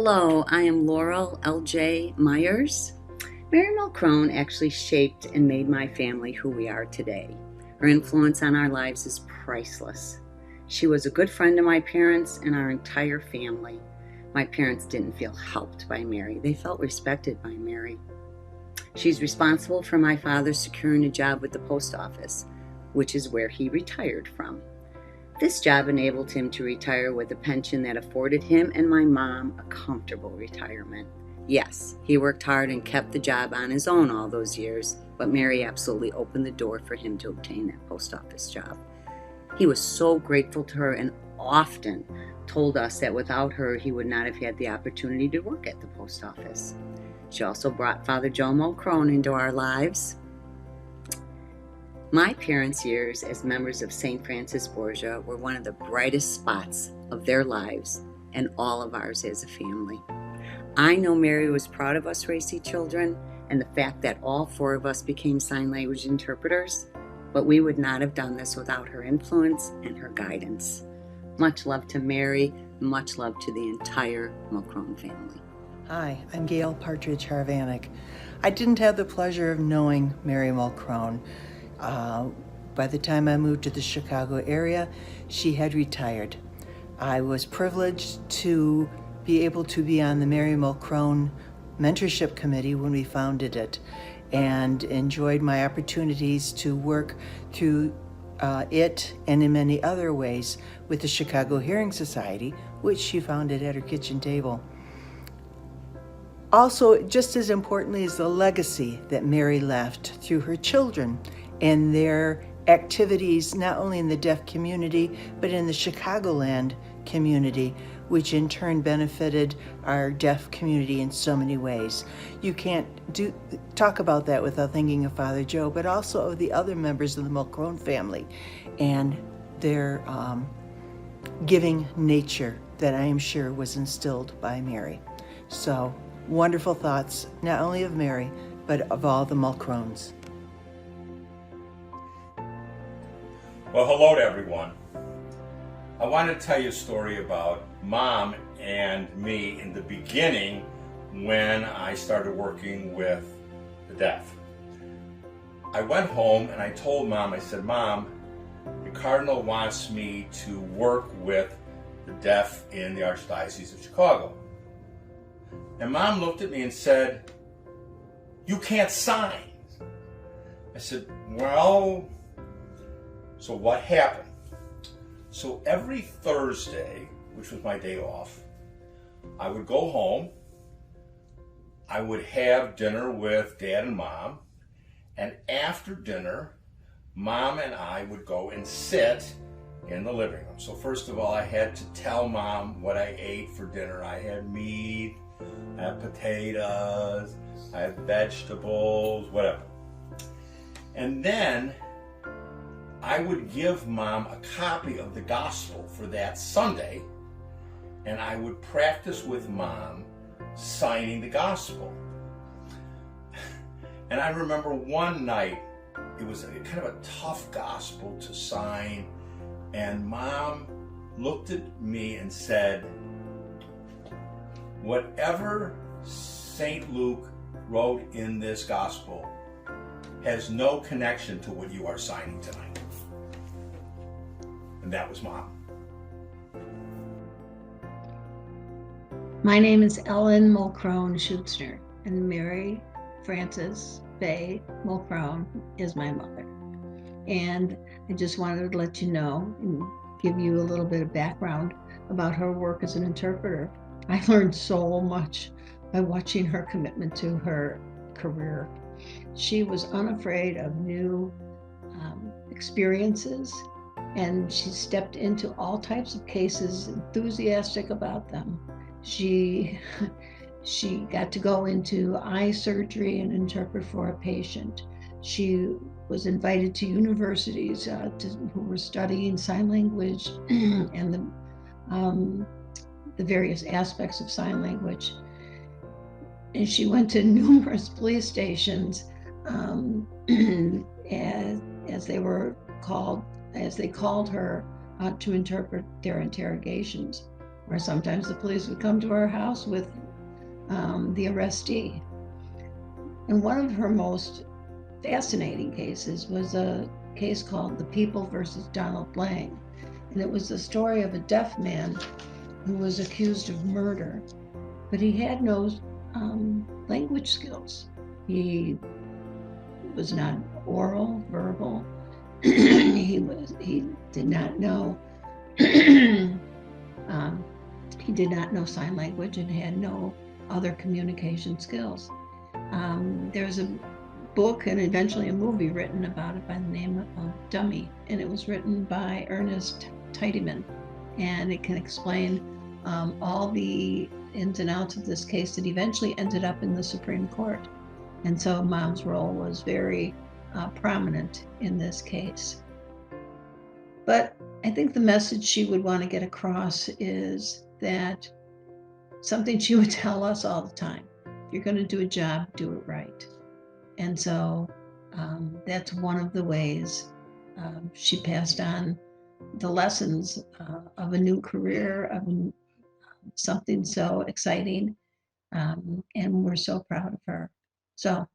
Hello, I am Laurel L.J. Myers. Mary Mulcrone actually shaped and made my family who we are today. Her influence on our lives is priceless. She was a good friend to my parents and our entire family. My parents didn't feel helped by Mary. They felt respected by Mary. She's responsible for my father securing a job with the post office, which is where he retired from. This job enabled him to retire with a pension that afforded him and my mom a comfortable retirement. Yes, he worked hard and kept the job on his own all those years, but Mary absolutely opened the door for him to obtain that post office job. He was so grateful to her and often told us that without her, he would not have had the opportunity to work at the post office. She also brought Father Joe Mulcrone into our lives. My parents' years as members of St. Francis Borgia were one of the brightest spots of their lives and all of ours as a family. I know Mary was proud of us racy children and the fact that all four of us became sign language interpreters, but we would not have done this without her influence and her guidance. Much love to Mary, much love to the entire Mulcrone family. Hi, I'm Gail Partridge Harvanek. I didn't have the pleasure of knowing Mary Mulcrone. By the time I moved to the Chicago area, she had retired. I was privileged to be able to be on the Mary Mulcrone Mentorship Committee when we founded it, and enjoyed my opportunities to work through it and in many other ways with the Chicago Hearing Society, which she founded at her kitchen table. Also, just as importantly is the legacy that Mary left through her children and their activities, not only in the deaf community, but in the Chicagoland community, which in turn benefited our deaf community in so many ways. You can't talk about that without thinking of Father Joe, but also of the other members of the Mulcrone family and their giving nature that I am sure was instilled by Mary. So, wonderful thoughts, not only of Mary, but of all the Mulcrones. Well, hello to everyone. I want to tell you a story about Mom and me in the beginning when I started working with the deaf. I went home and I told Mom, I said, Mom, the Cardinal wants me to work with the deaf in the Archdiocese of Chicago. And Mom looked at me and said, you can't sign. I said, well, so what happened? So every Thursday, which was my day off, I would go home, I would have dinner with Dad and Mom, and after dinner, Mom and I would go and sit in the living room. So first of all, I had to tell Mom what I ate for dinner. I had meat, I had potatoes, I had vegetables, whatever. And then I would give Mom a copy of the gospel for that Sunday, and I would practice with Mom signing the gospel. And I remember one night, it was kind of a tough gospel to sign, and Mom looked at me and said, whatever St. Luke wrote in this gospel has no connection to what you are signing tonight. And that was Mom. My name is Ellen Mulcrone Schutzner, and Mary Frances Faye Mulcrone is my mother. And I just wanted to let you know and give you a little bit of background about her work as an interpreter. I learned so much by watching her commitment to her career. She was unafraid of new experiences, and she stepped into all types of cases, enthusiastic about them. She got to go into eye surgery and interpret for a patient. She was invited to universities who were studying sign language and the various aspects of sign language. And she went to numerous police stations as they called her to interpret their interrogations. or sometimes the police would come to our house with the arrestee. And one of her most fascinating cases was a case called The People versus Donald Lang. And it was the story of a deaf man who was accused of murder, but he had no language skills. He was not oral, verbal. he did not know he did not know sign language and had no other communication skills. There's a book and eventually a movie written about it by the name of Dummy, and it was written by Ernest Tiedemann, and it can explain all the ins and outs of this case that eventually ended up in the Supreme Court. And so Mom's role was very prominent in this case. But I think the message she would want to get across is that something she would tell us all the time: if you're going to do a job, do it right. And so that's one of the ways she passed on the lessons of a new career, of something so exciting. And we're so proud of her. So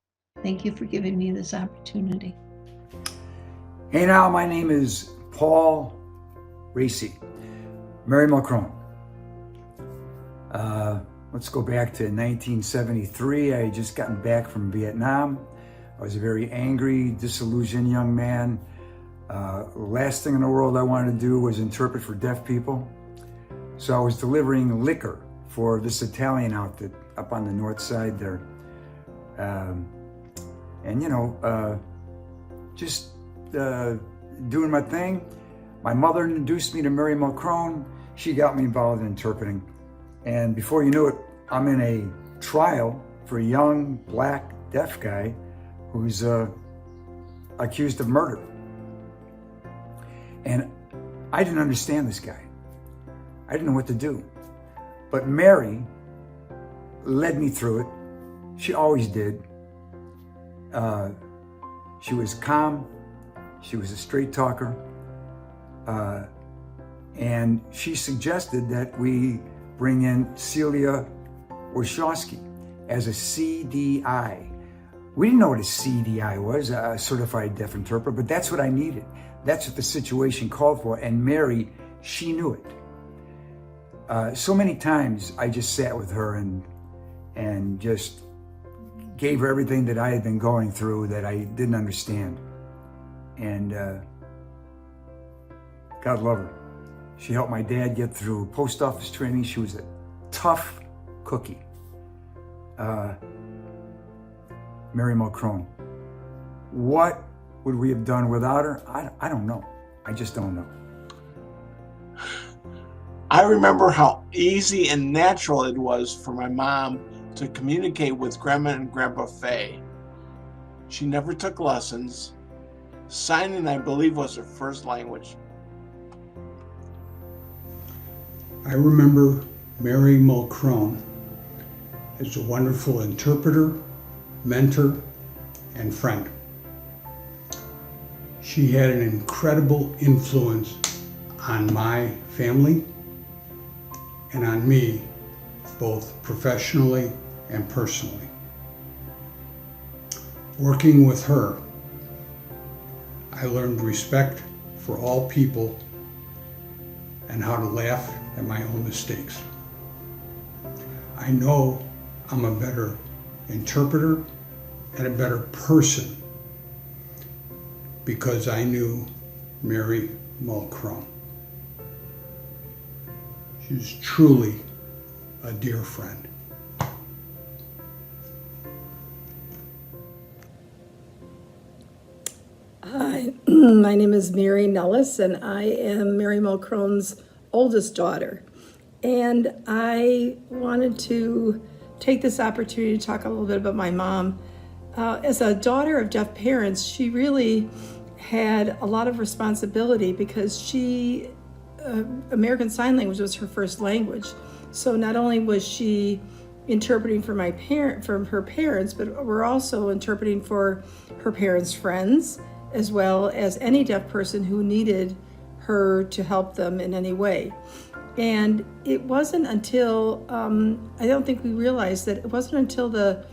thank you for giving me this opportunity. Hey now, my name is Paul Racy, Mary Mulcrone. Let's go back to 1973. I had just gotten back from Vietnam. I was a very angry, disillusioned young man. Last thing in the world I wanted to do was interpret for deaf people. So I was delivering liquor for this Italian outfit up on the north side there. Just doing my thing. My mother introduced me to Mary Mulcrone. She got me involved in interpreting. And before you knew it, I'm in a trial for a young black deaf guy who's accused of murder. And I didn't understand this guy. I didn't know what to do. But Mary led me through it. She always did. She was calm. She was a straight talker. And she suggested that we bring in Celia Warshawski as a CDI. We didn't know what a CDI was, a certified deaf interpreter, but that's what I needed. That's what the situation called for. And Mary, she knew it. So many times I just sat with her and just gave her everything that I had been going through that I didn't understand. And God love her. She helped my dad get through post office training. She was a tough cookie. Mary Mulcrone. What would we have done without her? I don't know. I just don't know. I remember how easy and natural it was for my mom to communicate with Grandma and Grandpa Fay. She never took lessons. Signing, I believe, was her first language. I remember Mary Mulcrone as a wonderful interpreter, mentor, and friend. She had an incredible influence on my family and on me, both professionally and personally. Working with her, I learned respect for all people and how to laugh at my own mistakes. I know I'm a better interpreter and a better person because I knew Mary Mulcrone. She's truly a dear friend. Hi, my name is Mary Nellis, and I am Mary Mulcrone's oldest daughter. And I wanted to take this opportunity to talk a little bit about my mom. As a daughter of deaf parents, she really had a lot of responsibility because American Sign Language was her first language. So not only was she interpreting for her parents, but we're also interpreting for her parents' friends, as well as any deaf person who needed her to help them in any way. And it wasn't until, I don't think we realized that it wasn't until the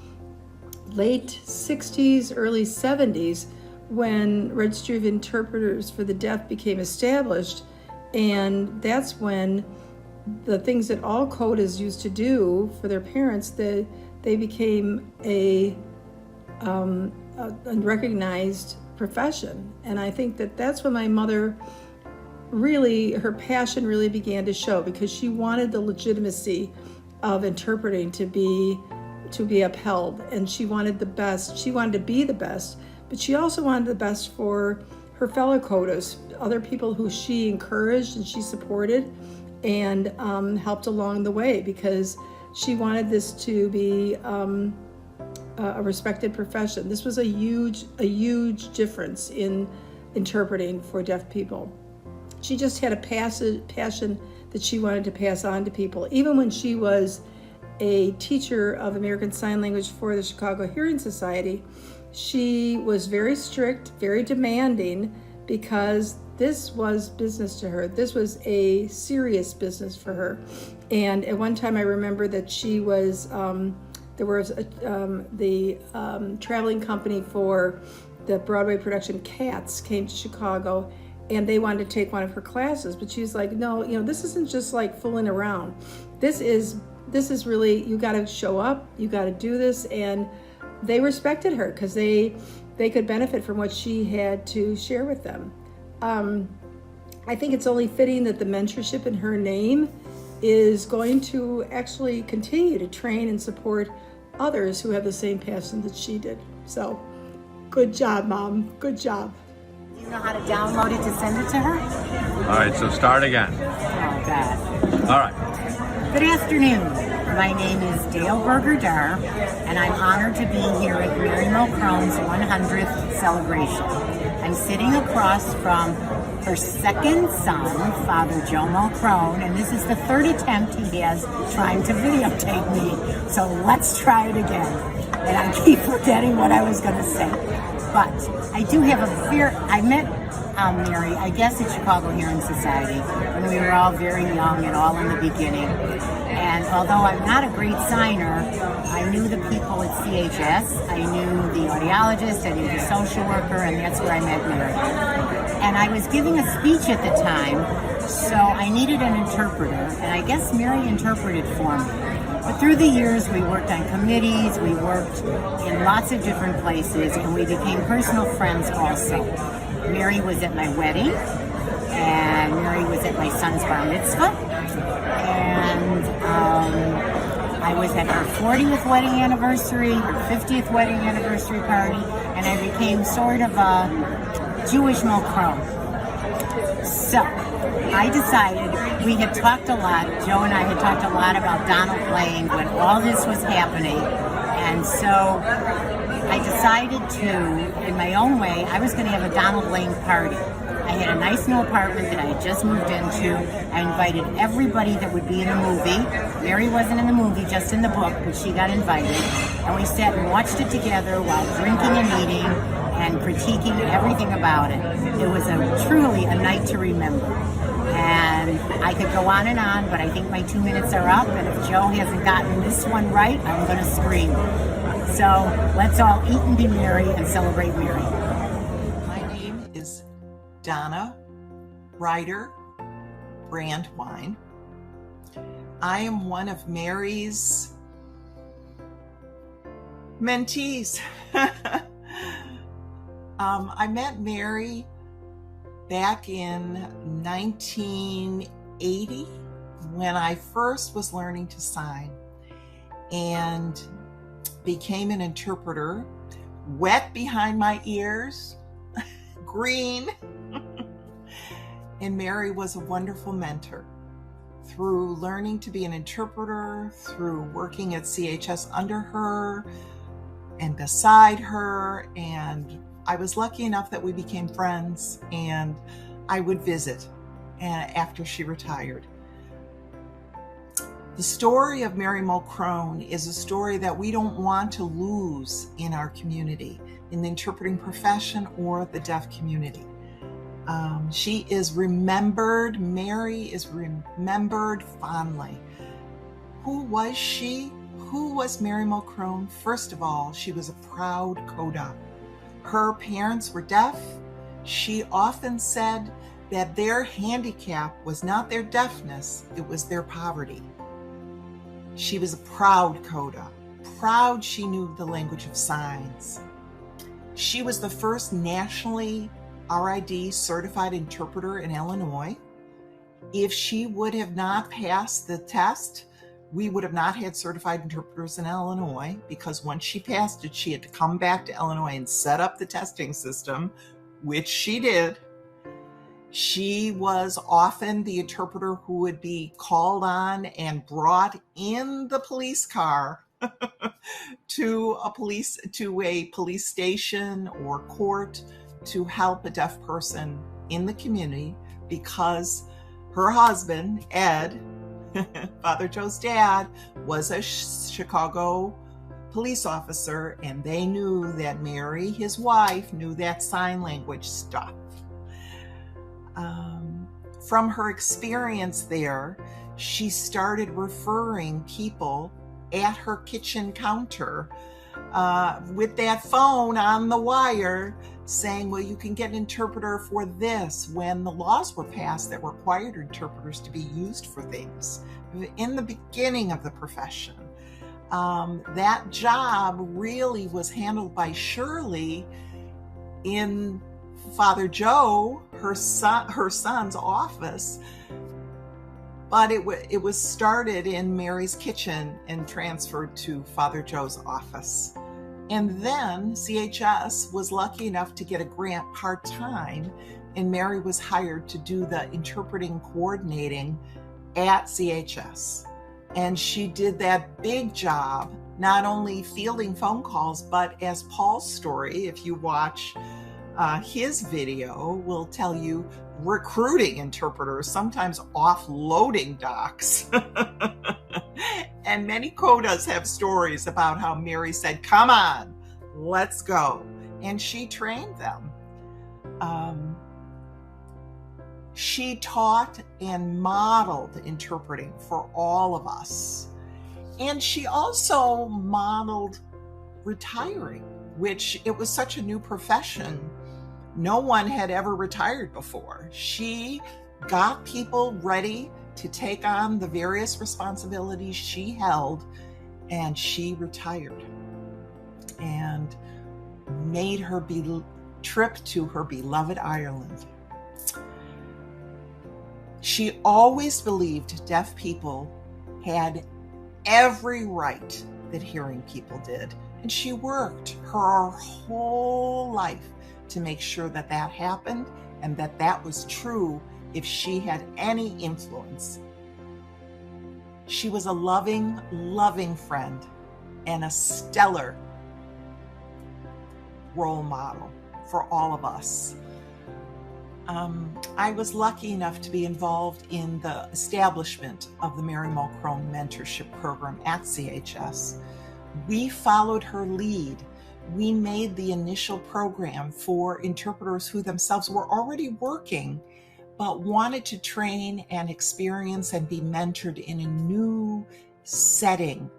late 60s, early 70s when Registry of Interpreters for the Deaf became established. And that's when the things that all CODAs used to do for their parents, they became a recognized profession. And I think that that's when my mother really, her passion really began to show, because she wanted the legitimacy of interpreting to be upheld, and she wanted the best. She wanted to be the best, but she also wanted the best for her fellow CODAs, other people who she encouraged and she supported and helped along the way, because she wanted this to be a respected profession. This was a huge difference in interpreting for deaf people. She just had a passion that she wanted to pass on to people. Even when she was a teacher of American Sign Language for the Chicago Hearing Society, she was very strict, very demanding, because this was business to her. This was a serious business for her. And at one time I remember that she was, there was the traveling company for the Broadway production Cats came to Chicago, and they wanted to take one of her classes, but she was like, no, this isn't just like fooling around. This is really, you got to show up, you got to do this. And they respected her because they could benefit from what she had to share with them. I think it's only fitting that the mentorship in her name is going to actually continue to train and support others who have the same passion that she did. So, good job, Mom. Good job. You know how to download it to send it to her? All right, so start again. Oh, God. All right. Good afternoon. My name is Dale Berger-Dar, and I'm honored to be here at Mary Mulcrone's 100th celebration. I'm sitting across from her second son, Father Joe Mulcrone, and this is the third attempt he has trying to videotape me. So let's try it again. And I keep forgetting what I was going to say. But I do have a fear. I met Mary, I guess, at Chicago Hearing Society when we were all very young and all in the beginning. And although I'm not a great signer, I knew the people at CHS, I knew the audiologist, I knew the social worker, and that's where I met Mary. And I was giving a speech at the time, so I needed an interpreter, and I guess Mary interpreted for me. But through the years, we worked on committees, we worked in lots of different places, and we became personal friends also. Mary was at my wedding, and Mary was at my son's bar mitzvah, and I was at her 40th wedding anniversary, her 50th wedding anniversary party, and I became sort of a Jewish Mulcrone. So I decided, we had talked a lot, Joe and I had talked a lot about Donald Blaine when all this was happening, and so I decided to, in my own way, I was going to have a Donald Blaine party. I had a nice new apartment that I had just moved into. I invited everybody that would be in the movie. Mary wasn't in the movie, just in the book, but she got invited. And we sat and watched it together while drinking and eating and critiquing everything about it. It was truly a night to remember. And I could go on, but I think my 2 minutes are up, and if Joe hasn't gotten this one right, I'm going to scream. So let's all eat and be merry and celebrate Mary. My name is Donna Ryder Brandwine. I am one of Mary's mentees. I met Mary back in 1980 when I first was learning to sign and became an interpreter, wet behind my ears, green. And Mary was a wonderful mentor. Through learning to be an interpreter, through working at CHS under her and beside her, and I was lucky enough that we became friends, and I would visit after she retired. The story of Mary Mulcrone is a story that we don't want to lose in our community, in the interpreting profession or the deaf community. She is remembered, Mary is remembered fondly. Who was she? Who was Mary Mulcrone? First of all, she was a proud coda. Her parents were deaf. She often said that their handicap was not their deafness, it was their poverty. She was a proud coda. Proud she knew the language of signs. She was the first nationally RID certified interpreter in Illinois. If she would have not passed the test, we would have not had certified interpreters in Illinois, because once she passed it, she had to come back to Illinois and set up the testing system, which she did. She was often the interpreter who would be called on and brought in the police car to a police station or court to help a deaf person in the community, because her husband, Ed, Father Joe's dad, was a Chicago police officer, and they knew that Mary, his wife, knew that sign language stuff. From her experience there, she started referring people at her kitchen counter with that phone on the wire, saying, well, you can get an interpreter for this, when the laws were passed that required interpreters to be used for things. In the beginning of the profession, that job really was handled by Shirley in Father Joe, her son's office, but it was started in Mary's kitchen and transferred to Father Joe's office. And then CHS was lucky enough to get a grant part-time, and Mary was hired to do the interpreting coordinating at CHS. And she did that big job, not only fielding phone calls, but as Paul's story, if you watch his video, will tell you, recruiting interpreters, sometimes offloading docs. And many codas have stories about how Mary said, come on, let's go. And she trained them. She taught and modeled interpreting for all of us. And she also modeled retiring, which it was such a new profession. No one had ever retired before. She got people ready to take on the various responsibilities she held, and she retired and made her trip to her beloved Ireland. She always believed deaf people had every right that hearing people did, and she worked her whole life to make sure that that happened, and that that was true if she had any influence. She was a loving, loving friend and a stellar role model for all of us. I was lucky enough to be involved in the establishment of the Mary Mulcrone Mentorship Program at CHS. We followed her lead. We made the initial program for interpreters who themselves were already working, but wanted to train and experience and be mentored in a new setting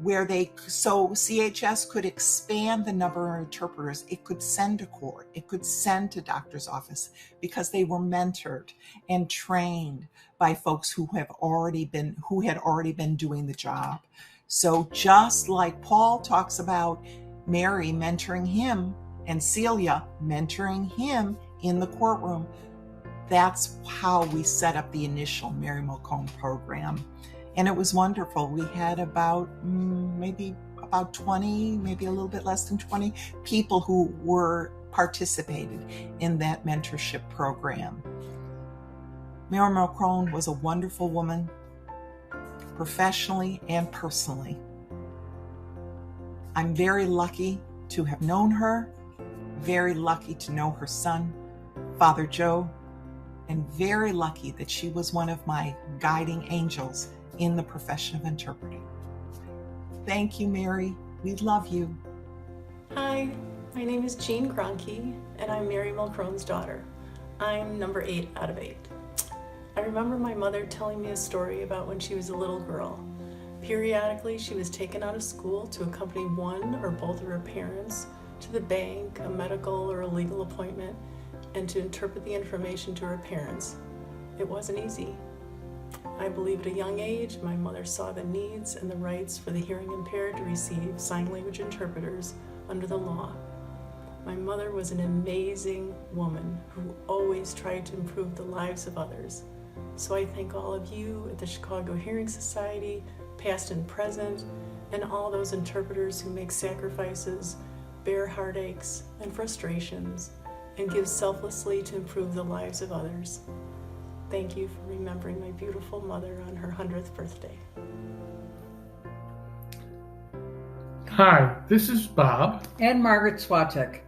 where so CHS could expand the number of interpreters. It could send to court, it could send to doctor's office, because they were mentored and trained by folks who had already been doing the job. So just like Paul talks about Mary mentoring him and Celia mentoring him in the courtroom, that's how we set up the initial Mary Mulcrone program. And it was wonderful. We had about 20, maybe a little bit less than 20 people who were participated in that mentorship program. Mary Mulcrone was a wonderful woman, professionally and personally. I'm very lucky to have known her, very lucky to know her son, Father Joe, and very lucky that she was one of my guiding angels in the profession of interpreting. Thank you, Mary. We love you. Hi, my name is Jean Cronke, and I'm Mary Mulcrone's daughter. I'm number 8 out of 8. I remember my mother telling me a story about when she was a little girl. Periodically, she was taken out of school to accompany one or both of her parents to the bank, a medical or a legal appointment, and to interpret the information to her parents. It wasn't easy. I believe at a young age, my mother saw the needs and the rights for the hearing impaired to receive sign language interpreters under the law. My mother was an amazing woman who always tried to improve the lives of others. So I thank all of you at the Chicago Hearing Society, past and present, and all those interpreters who make sacrifices, bear heartaches and frustrations, and give selflessly to improve the lives of others. Thank you for remembering my beautiful mother on her 100th birthday. Hi, this is Bob. And Margaret Swatek.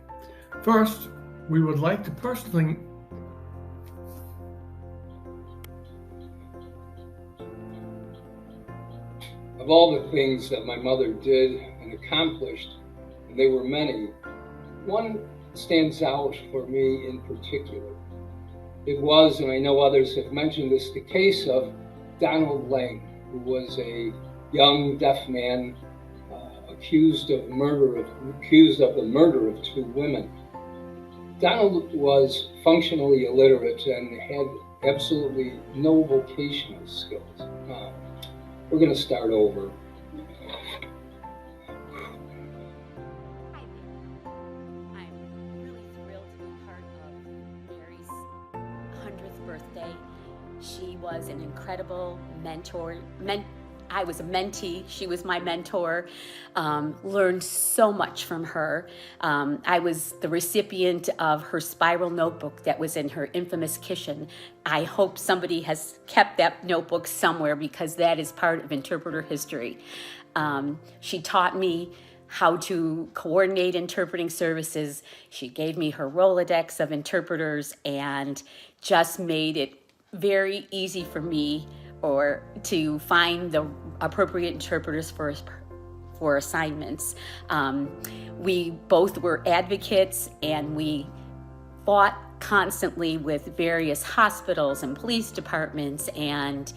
First, we would like to personally of all the things that my mother did and accomplished, and they were many, one stands out for me in particular. It was, and I know others have mentioned this, the case of Donald Lang, who was a young deaf man accused of the murder of 2 women. Donald was functionally illiterate and had absolutely no vocational skills. We're going to start over. Birthday. She was an incredible mentor. I was a mentee. She was my mentor. Learned so much from her. I was the recipient of her spiral notebook that was in her infamous kitchen. I hope somebody has kept that notebook somewhere because that is part of interpreter history. She taught me how to coordinate interpreting services. She gave me her Rolodex of interpreters and just made it very easy for me to find the appropriate interpreters for assignments. We both were advocates and we fought constantly with various hospitals and police departments and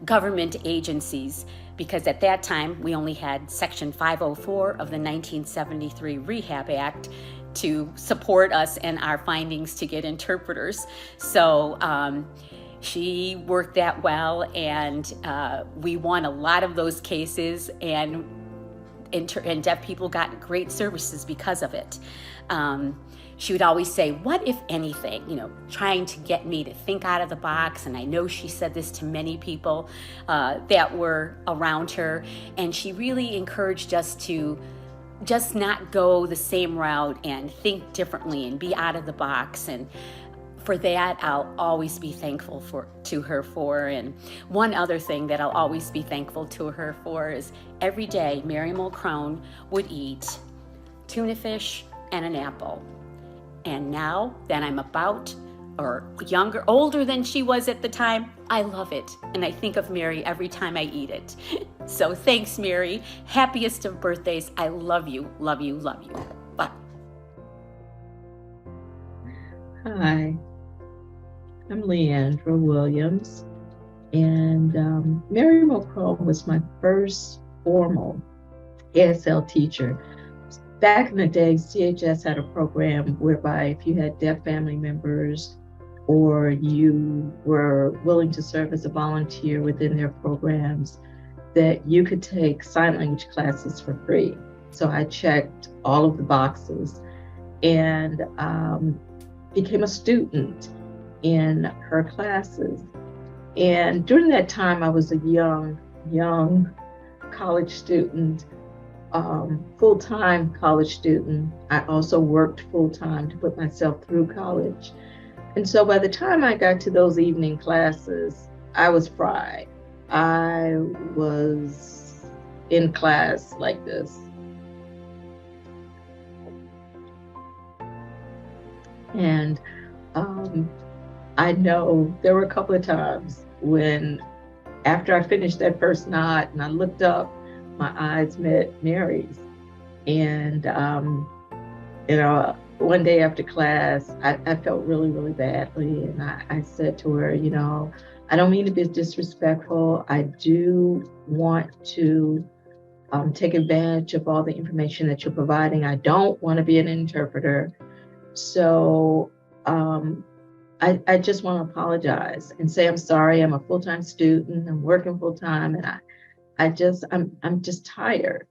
government agencies because at that time we only had Section 504 of the 1973 Rehab Act to support us and our findings to get interpreters. So she worked that well, and we won a lot of those cases, and deaf people got great services because of it. She would always say, what if anything, trying to get me to think out of the box. And I know she said this to many people that were around her. And she really encouraged us to just not go the same route and think differently and be out of the box. And for that, I'll always be thankful to her for. And one other thing that I'll always be thankful to her for is every day Mary Mulcrone would eat tuna fish and an apple. And now that I'm older than she was at the time, I love it. And I think of Mary every time I eat it. So thanks, Mary. Happiest of birthdays. I love you, love you, love you. Bye. Hi, I'm Leandra Williams, and Mary Mulcrone was my first formal ASL teacher. Back in the day, CHS had a program whereby if you had deaf family members or you were willing to serve as a volunteer within their programs, that you could take sign language classes for free. So I checked all of the boxes and became a student in her classes. And during that time, I was a young college student, full-time college student. I also worked full-time to put myself through college. And so by the time I got to those evening classes, I was fried. I was in class like this. And I know there were a couple of times when after I finished that first nod and I looked up, my eyes met Mary's. And, one day after class, I felt really, really badly. And I said to her, you know, I don't mean to be disrespectful. I do want to take advantage of all the information that you're providing. I don't want to be an interpreter. So I just want to apologize and say I'm sorry. I'm a full-time student. I'm working full-time, and I'm just tired.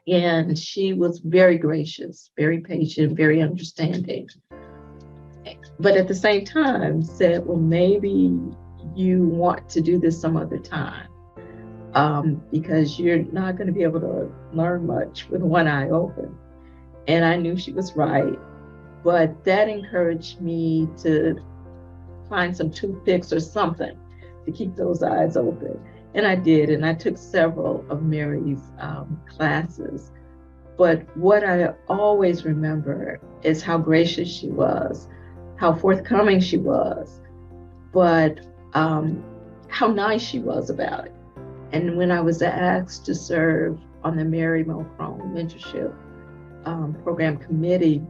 And she was very gracious, very patient, very understanding. But at the same time said, well, maybe you want to do this some other time, because you're not going to be able to learn much with one eye open. And I knew she was right, but that encouraged me to find some toothpicks or something to keep those eyes open. And I did, and I took several of Mary's classes. But what I always remember is how gracious she was, how forthcoming she was, but how nice she was about it. And when I was asked to serve on the Mary Mulcrone Mentorship Program Committee,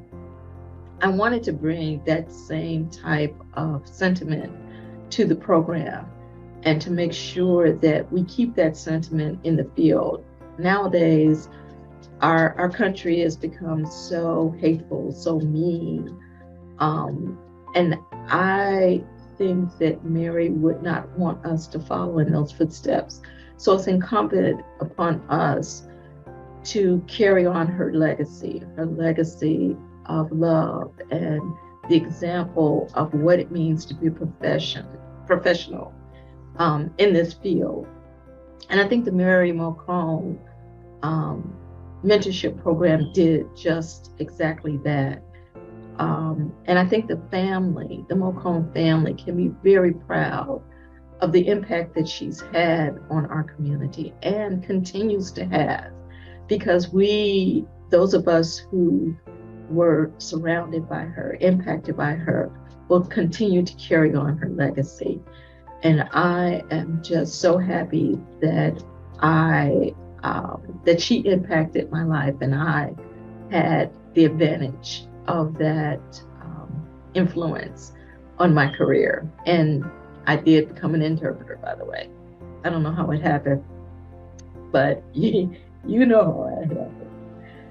I wanted to bring that same type of sentiment to the program and to make sure that we keep that sentiment in the field. Nowadays, our country has become so hateful, so mean. And I think that Mary would not want us to follow in those footsteps. So it's incumbent upon us to carry on her legacy of love and the example of what it means to be professional in this field. And I think the Mary Mulcrone mentorship program did just exactly that. And I think the Mulcrone family can be very proud of the impact that she's had on our community and continues to have, because those of us who were surrounded by her, impacted by her, will continue to carry on her legacy. And I am just so happy that that she impacted my life, and I had the advantage of that influence on my career. And I did become an interpreter, by the way. I don't know how it happened, but you know how it happened.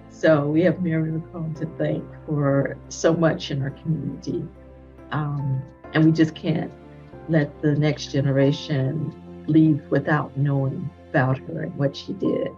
So we have Mary Mulcrone to thank for so much in our community. And we just can't let the next generation leave without knowing about her and what she did.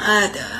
Father,